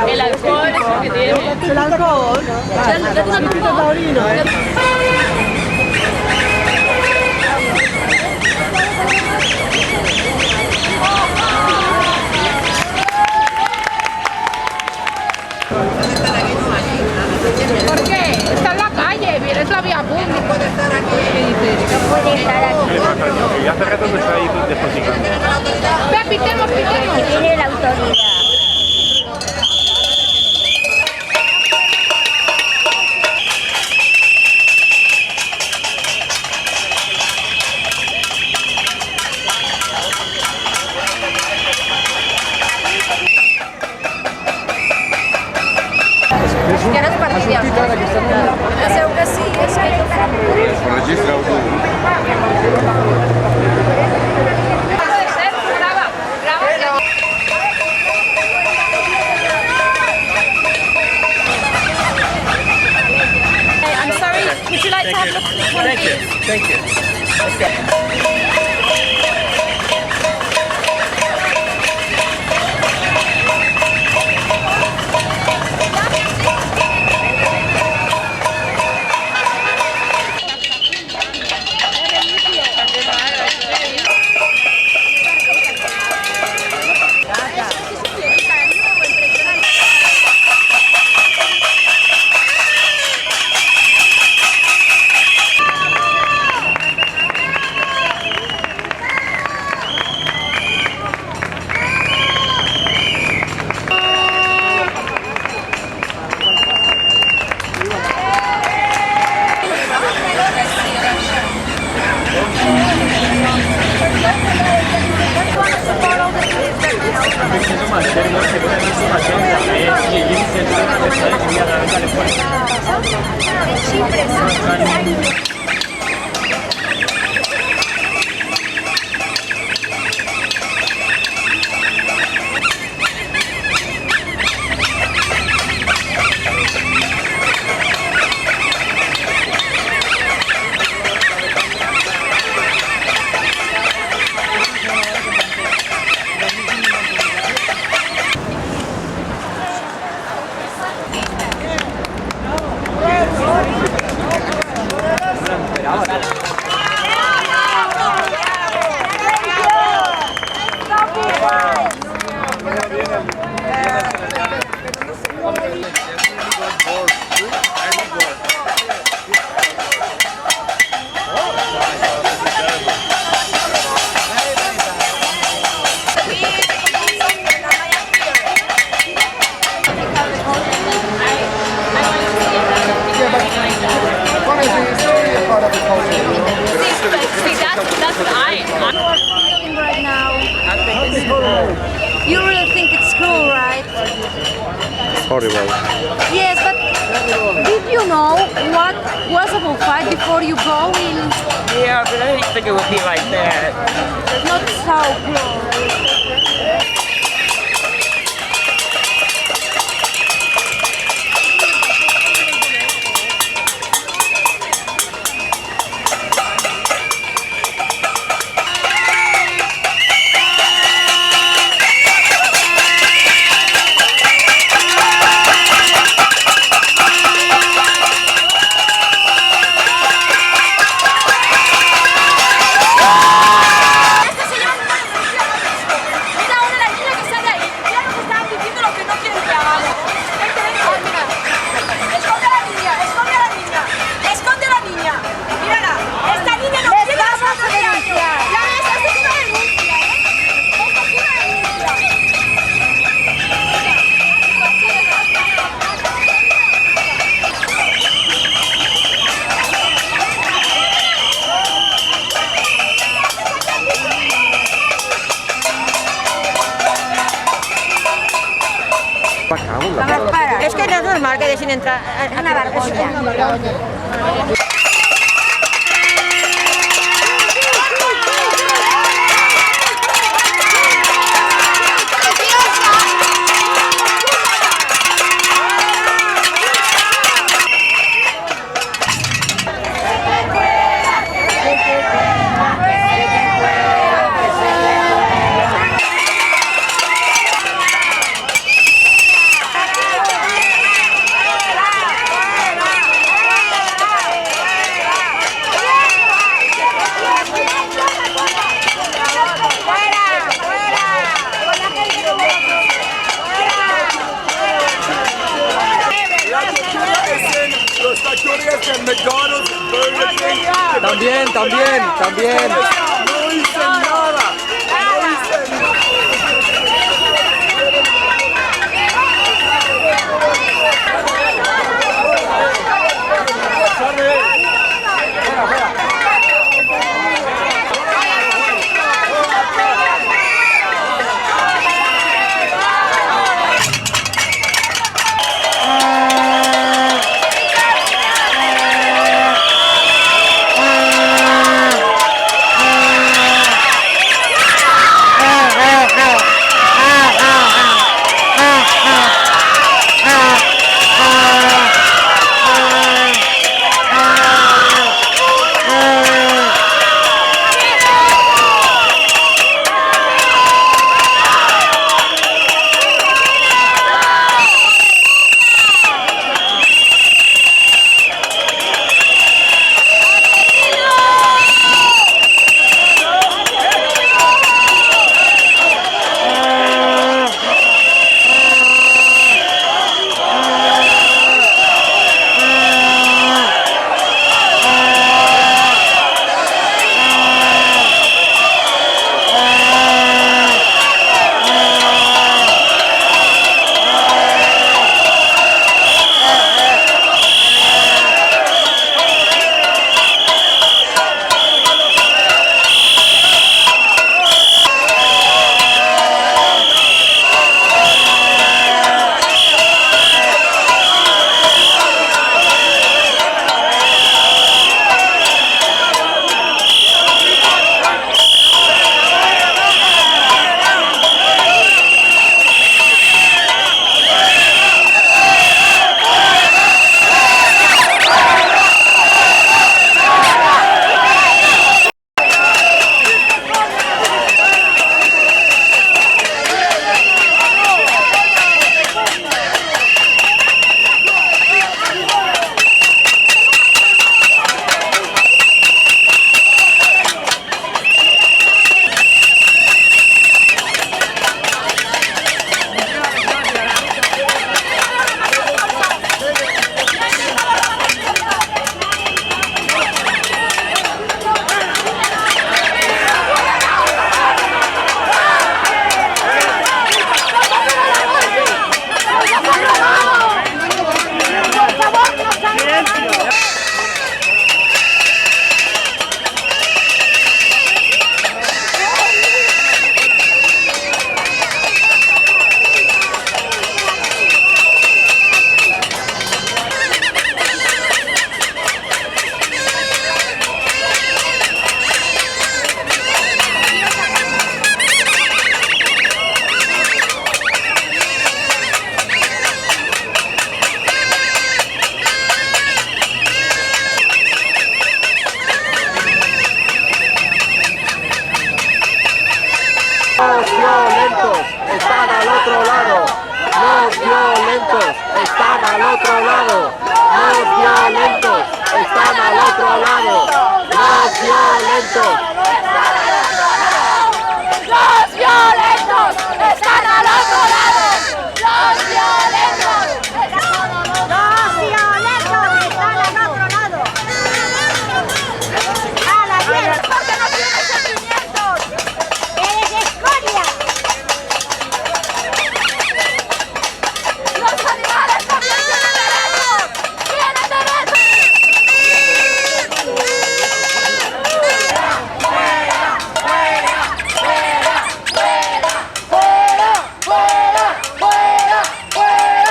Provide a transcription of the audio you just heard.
El alcohol es lo que tiene. El alcohol. Date una Chiquito taurino. ¿Por qué? Está en la calle, mira, es la vía pública. No puede estar aquí. Y hace rato me está ahí despoticando. Ve, pitemos. Tiene la autoridad. Que no es partida. Hace que sí, es que Registra puede ser, graba. I'm sorry, would you like to have a look? Thank you. Let's go. That's what Feeling right now. You really think it's cool, right? Horrible. Yes, but did you know what was about fight before you go in? Yeah, but I didn't think it would be like that. Not so close. Es que no es normal que dejen entrar a una barbolla. también, también. No hice nada. Los violentos están al otro lado. Los violentos están al otro lado. Los violentos están al otro lado. Los violentos